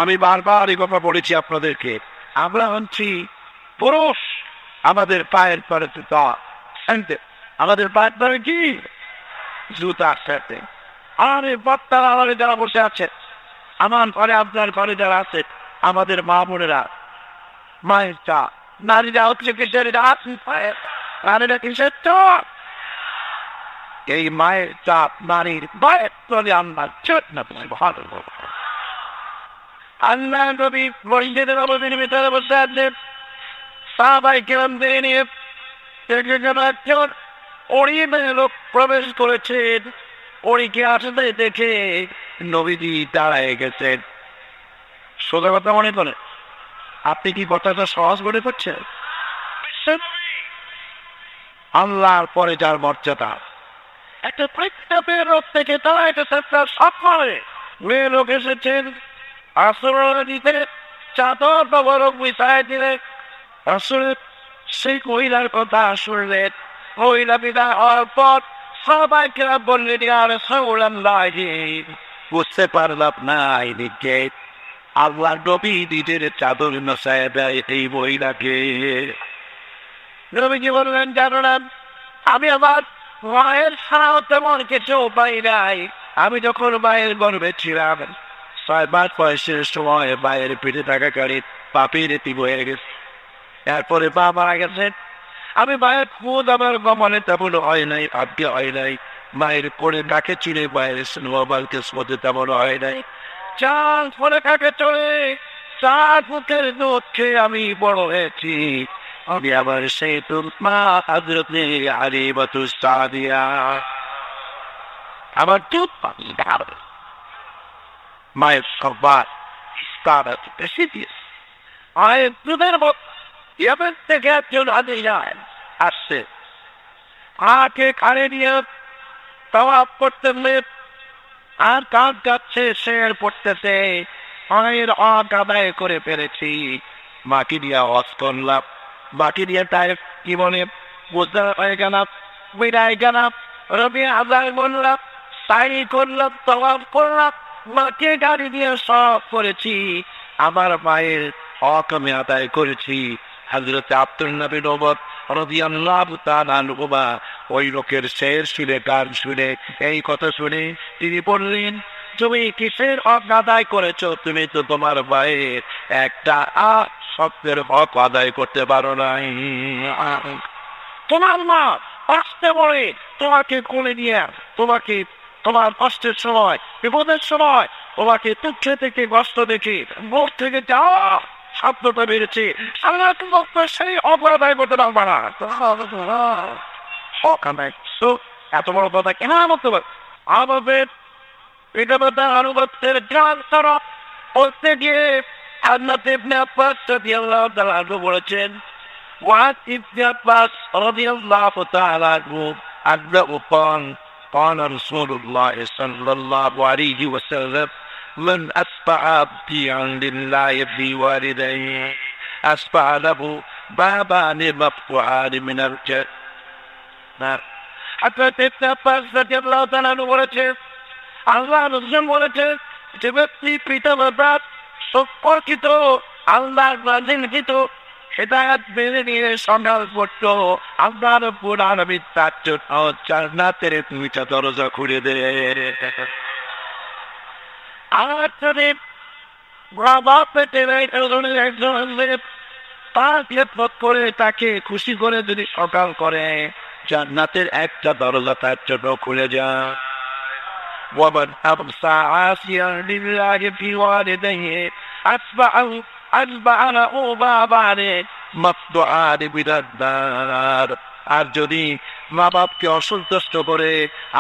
আমি বারবার এই কথা বলেছি আপনাদেরকে, আমরা হচ্ছি পুরুষ, আমাদের পায়ের পরে জুতা, আমাদের পায়ের পরে কি জুতা ফেলতে। আরে বক্তারা আমাদের যারা বসে আছে, আমার ঘরে আপনার ঘরে যারা আছে, আমাদের মা বোনেরা, মায়ের চা, নারীরা হচ্ছে কিসের রাত, নারীরা কিসের চোখ, এই মায়ের চাপ নারীর মায়ের তলে আল্লাহ চোখ না তোমায় ভালো আল্লাহ নবী মসজিদের অবদিনের ভিতরে বসে আছেন, সাহাবায়ে কেরামদের নিয়ে একজন ওড়ি লোক প্রবেশ করেছেন। ওড়িকে আসতে দেখে নবীজি দাঁড়ায় গেছেন। সোজা কথা মনে করে, আপনি কি কথাটা সহজ মনে করছেন? আল্লাহর পরে যার মর্যাদা, একটা প্রেক্ষাপের রোগ থেকে তারা এটা সফরে মেয়ে লোক এসেছেন, আসলে দিতে চাদর বা বরফ বিছায় দিলে, আসলে সেই মহিলার কথা শুনলেন। মহিলা বিদায় হওয়ার পর সবাই কেরা বললেন, বুঝতে পারলাম না এদিকে আল্লাহ নবী নিজের চাদর নসায় দেয় এই মহিলাকে। নবীজি বললেন, জানো না, আমি আমার মায়ের ছাড়াও তেমন কিছু পাই নাই। আমি যখন মায়ের গর্ভে ছিলাম, 6 মাস বয়সের সময় মায়ের পিঠে থাকাকালীন পাপির রীতি বয়ে গেছে। এরপরে মা মারা গেছেন। আমি মায়ের খুদ আমার গমনে তেমন হয় নাই, ভাগ্য হয় নাই। মায়ের পরে ডাকে চিনে মায়ের স্নোবালকে স্মতে তেমন হয় নাই। চাঁদ পরে কাকে চলে, চাঁদ মুখের দুধ খেয়ে আমি বড় হয়েছি। আমি আবার সেই তোর মা হযরতে হালিমাতু সাদিয়া আমার দুধ পানি খাবে। মায়ের সবার ইস্তারাত বেশি দিয়েছে। মায়ের দুধের মত ইয়ামেন থেকে একজন হাদিয়ান আসছে, আকে কানে নিয়ে তাওয়াফ করতেছে আর কাজ যাচ্ছে, শের পড়তেছে। মায়ের হক আদায় করে ফেলেছি, মাটি দিয়ে হজ করলাম, মাটি দিয়ে তাই কি বলে বুঝতে হয়ে গেলাম, বিদায় গেলাম, রবি আদায় বললাম, তাই করলাম, তাওয়াফ করলাম, মাকে গাড়ি দিয়ে সব করেছি। আমার মায়ের হক আমি আদায় করেছি। হযরত আব্দুল্লাহ বিন ওমর রাদিয়াল্লাহু তাআলা আনহু ওই লোকের শের শুনে, গান শুনে, এই কথা শুনে তিনি বললেন, তুমি কিসের হক আদায় করেছো? তুমি তো তোমার মায়ের একটা শব্দের হক আদায় করতে পারো নাই। তোমার মা আসতে বলে তোমাকে কোলে নিয়ে, তোমাকে তোমার কষ্টের সময়, বিপদের সময় তোমাকে তুচ্ছ থেকে কষ্ট দেখে মুখ থেকে যাওয়া শব্দটা বেড়েছে, আল্লাহ তোমাকে সেই অপরাধায় করতে পারবে না। এত বড় কথা কেন বলতে পারে? আমাদের পিতামাতার আনুগত্যের জ্ঞান তারা বলতে গিয়ে হযরত ইবনে আব্বাস রাদিয়াল্লাহু তাআলা আনহু বলেছেন, ওয়াদ ইবনে আব্বাস রাদিয়াল্লাহু তাআলা আনহু আনহু قال رسول الله صلى الله عليه وسلم من أتبع طيعا لله في والديه أتبع له بابان مفتوحان من الجنة। হযরত ইবনে আব্বাস রাদিয়াল্লাহু তাআলা আনহু বলেছেন, আল্লাহ রাসূল বলেছেন, যে ব্যক্তি পিতামাতার সম্পর্কিত আল্লাহর নাজিলকৃত হেদায়েত মেনে নিয়ে সকাল পড়তো, আল্লাহ রাব্বুল আলামিন তার জন্য জান্নাতের 2টা দরজা খুলে দেয়। আর যদি বাবা পেটে একজন তার খেদমত করে, তাকে খুশি করে যদি সকাল করে, জান্নাতের 1টা দরজা তার জন্য খুলে যায়। ومن أبصى عاصيا لله في والديه أتبع له بابان مفتوحان من النار। আর যদি মা বাপকে অসন্তুষ্ট করে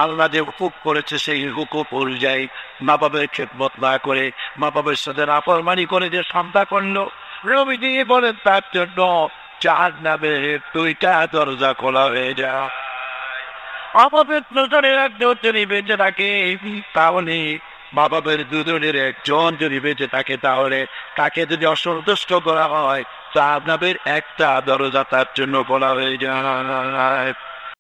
আল্লাহ যে হুকুম করেছে সেই হুকুম অনুযায়ী মা বাপের খেদমত না করে, মা বাপের সাথে নাফরমানি করে যে সন্তান করলো, নবীজি বলেন তার জন্য জাহান্নামের 2টা দরজা খোলা হয়ে যায়। বাপের দুজনের একজন যদি বেঁচে থাকে, তাহলে মা বাপের দুজনের একজন যদি বেঁচে থাকে, তাহলে তাকে যদি অসন্তুষ্ট করা হয়, জাহান্নামের 1টা দরজা তার জন্য খোলা হয়ে যায়।